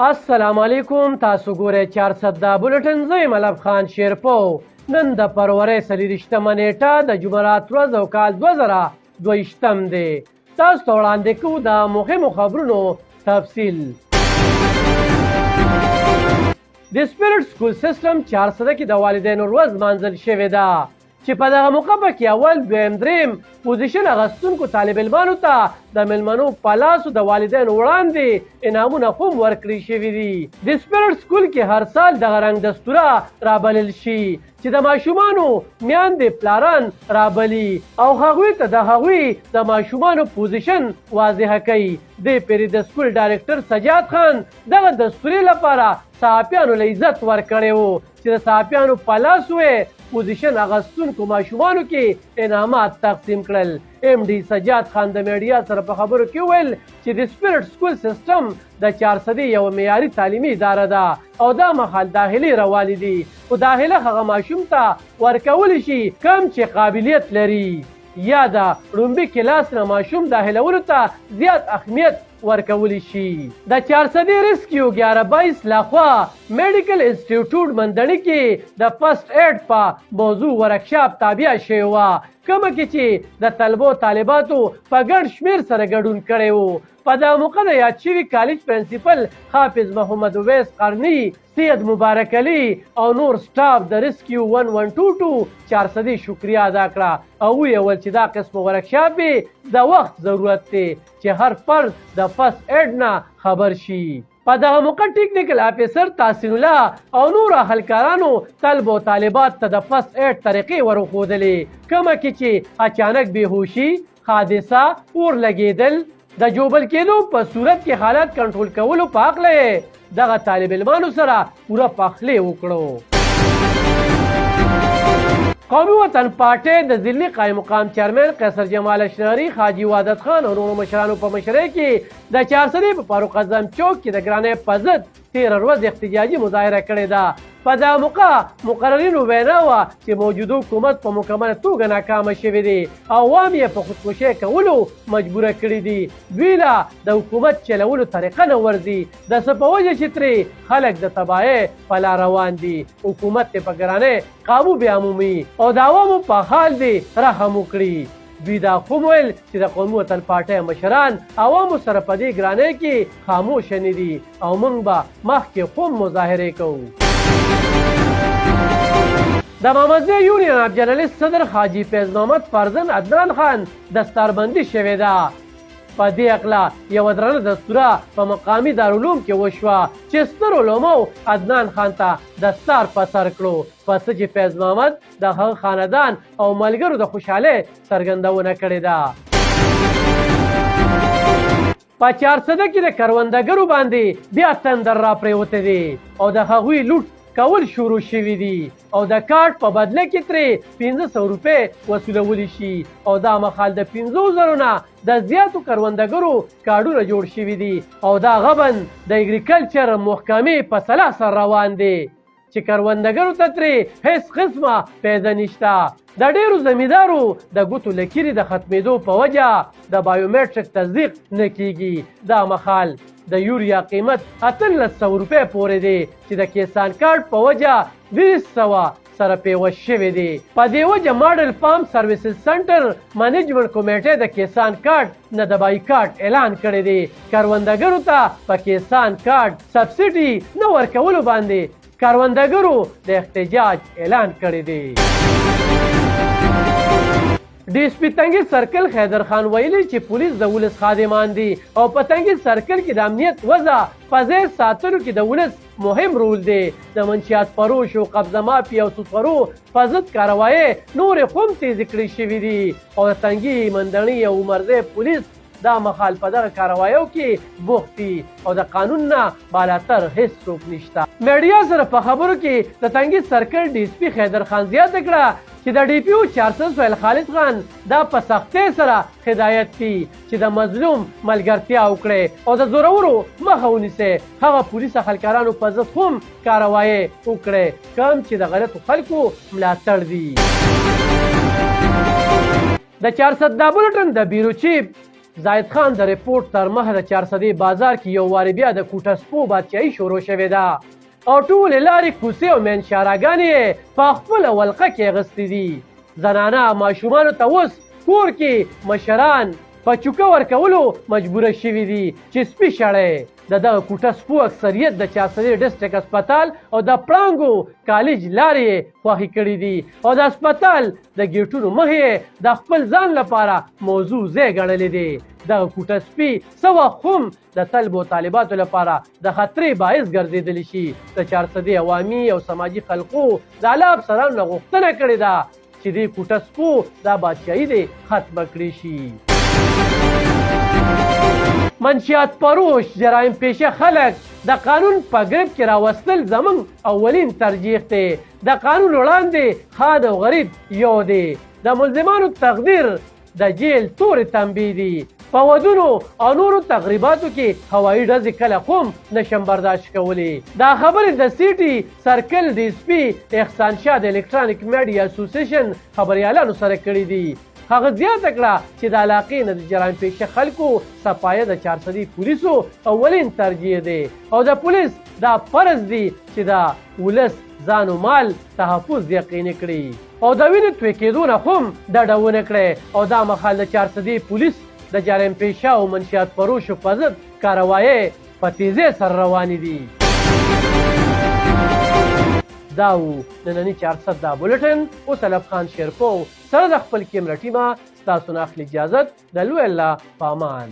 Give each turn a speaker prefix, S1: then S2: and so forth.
S1: السلام علیکم. تاسو ګورئ 410 بولټن. زه یم علب خان شیرپو. نن د فروری 23مه نیټه د جمعرات ورځ او کال 2022 دی. تاسو ته وړاندې کوو د مهمو خبرونو تفصیل. د سپیرټ سکول سیستم 400 کې د والدینو ورځ مانځل شوې ده چې په دغه موقع کې اول دویم دریم پوزیشن اخیستونکو طالب علمانو ته د میلمنو په لاسو د والدینو وړاندې انعامونه هم ورکړي شوي دي. د سپیرټ سکول کې هر سال دغه رنګ دستوره رابلل شي چې د ماشومانو میندې پلاران رابلي او هغوی ته د هغوی د ماشومانو پوزیشن واضحه کوي. د پیري د سکول ډایرکټر سجاد خان دغه دستورې لپاره صحافیانو له عزت ورکړی و چې د صحافیانو په لاس پوزیشن اغستونکو ماشومانو کې انعامات تقسیم کړل. ایم ډي سجاد خان د میډیا سره په خبرو کې ویل چې د سپیرټ سکول سیستم د 400 یو معیاري تعلیمي اداره ده او دا مهال داخلي روانې دي، خو داخله هغه ماشوم ته ورکول شي کم چې قابلیت لري یا د لومبي کلاس نه ماشوم داخلولو ته زیات اهمیت ورکولی شي. د 400 ریسکیو 1122 لخوا میډیکل انسټیټیوټ مندړي کې د فرست ایډ په موضوع ورکشاپ تابع شوی و، کومه کې چې د طلبو طالباتو په ګډ شمیر سره ګډون کړی و. په دغه موقع د یاد شوي کالج پرنسپل حافظ محمد اویس قرني، سید مبارک علي او نور سټاف د ریسکیو 1122 400 شکریا ادا کړه او ویل چې دا قسم ورکشاپ د وخت ضرورت دی چې هر فرد د فرست ایډ نه خبر شي. په دغه موقع ټیکنیکل افیسر تحسین الله او نور اهلکارانو طلب او طالبات ته د فرست ایډ طریقې ورښودلې، کومه کې چې اچانک بېهوشي، حادثه، اور لګېدل، د جوبل کېدو په صورت کې حالات کنټرول کولو په هکله دغه طالب علمانو سره پوره پخلی وکړو. قومي وطن پارټۍ د ضلعي قائم مقام چیرمن قیصر جمال اشراري، حاجي وحدت خان او نورو مشرانو په مشرۍ کې د 400 په فاروق اعظم چوک کې د ګرانۍ په ضد 13 ورځ احتجاجي مظاهره کړې ده. په دغه موقع مقررینو وینا وه چې موجوده حکومت په مکمله توګه ناکامه شوی دی او عوام یې په خودکشۍ کولو مجبوره کړي دي. دوی له د حکومت چلولو طریقه نه ورځي، د څه په وجه چې ترې خلک د تباهۍ په لار روان دي. حکومت یې په ګرانۍ قابو بیا مومي او د عوامو په حال دی رحم وکړي. دوی دا هم ویل چې د قومي وطن پارټۍ مشران عوامو سره په دې ګرانۍ کې خاموشه نه دي او موږ به مخکې هم مظاهرې کوو. د محمدزی یونین اف جرنالیست صدر حاجي فیض محمد فرزند عدنان خان دستاربندي شوې ده. په دې هکله یوه درنه دستوره په مقامي دارالعلوم کې وشوه چې ستر علماو عدنان خان ته دستار په سر کړو، پس چې فیض محمد د هغه خاندان او ملګرو د خوشحالۍ څرګندونه کړې ده. په 400 کې د کروندګرو باندې بیا تندر را پریوته دي او د هغوی لوټ کول شروع شوي دي او د کارت په بدله کې ترې 500 روپۍ وصولولی شي او دا مخال د 500,000 نه د زیاتو کروندګرو کارډونه جوړ شوي دي او دا غبن د اګریکلچر محکمې په سلا سر روان دی چې کروندګرو ته ترې هیڅ قسمه پیدا نشته. د ډیرو زمیندارو د ګوتو لکیرې د ختمېدو په وجه د بایومیټریک تصدیق نه کیږي. دا مخال د یوریا قیمت 1800 روپۍ پورې دی چې د کیسان کارت په وجه 200 سره پیوست شوی دی. په دې وجه ماډل فارم سروسز سنټر منیجمنت کمیټې د کیسان کارت نه د بایکاټ اعلان کړی دی. کروندګرو ته په کیسان کارت سبسیډي نه ورکولو باندې کروندګرو د احتجاج اعلان کړی دی. ډي اس پي تنګي سرکل حیدر خان ویلي چې پولیس د ولس خادمان دي او په تنګي سرکل کې د امنیت وضع په ځای ساتلو کې د ولس مهم رول دی. د منشیات فروش او قبضه مافیا او سودخورو په ضد کاروایۍ نورې هم تیزې کړې شوي دي او د تنګي مندڼي او عمرزی پولیس دا مخال په دغه کاروایو کې بوخت دي او د قانون نه بالاتر هیڅ څوک نشته. میډیا سره په خبرو کې د تنګي سرکل ډي اس پي حیدر خان زیاته کړه چې د ډي پي او 400 سهیل خالد خان دا په سختۍ سره هدایت دي چې د مظلوم ملګرتیا وکړي او د زورورو مخه ونیسي. هغه پولیس اهلکارانو په ضد هم کاروایۍ وکړي کوم چې د غلطو خلکو ملاتړ دي. د 410 بولټن د بیرو چیف زاید خان د ریپورت تر مخه د چارسدې بازار کې یو وارې بیا د کوټه سپو بادشاهي شروع شوې ده او ټولې لارې کوڅې او منشاراګانې یې په خپله ولقه کې اغوستې دي. زنانه ماشومانو ته اوس کور کې مشران په چوکه ورکولو مجبوره شوي دي چې سپي شړی. د دغه کوټه سپو اکثریت د چارسدې ډسټرک اسپتال او د پړانګو کالج لارې خوښې کړي دي او د اسپتال د ګیټونو مخې د خپل ځان لپاره موضوع ځای ګڼلی دی. دغه کوټه سپي څه وخت هم د طلبو او طالباتو لپاره د خطرې باعث ګرځېدلی شي. د چارسدې عوامي او سماجي خلقو د اعلی افسرانو نه غوښتنه کړې ده چې دې کوټه سپو دا بادشاهي دې ختمه کړې شي. منشیات پروش جرایم پیشه خلک د قانون په ګرب کې راوستل زموږ اولین ترجیح دی. د قانون وړاندې خان او غریب یو دی. د ملزمانو تقدیر د جیل تورې تنبیه دي. په ودونو او نورو تقریباتو کې هوایي ډزې کله هم نشم برداشت کولی. دا خبرې د سیټي سرکل د اس پي احسان شاه د الکترونیک میډیا اسوسییشن خبریالانو سره کړي دي. هغه زیاته کړه چې د علاقې نه د جرایم پیشه خلکو صفایه د چارسدې پولیسو اولین ترجیح دی او د پولیس دا فرض دی چې د ولس ځان او مال تحفظ یقیني کړي او د وینې توی کېدو نه هم ډډه ونه کړي او دا مهال د چارسدې پولیس د جرایم پیشه او منشیات فروشو په ضد کاروایۍ په تیزۍ سره روانې دي. دا و نننی 400 دا بولټن. اوس علف خان شیرپو سره د خپل کیمره ټیمه ستاسو نه اخلي اجازت. د لوی الله په امان.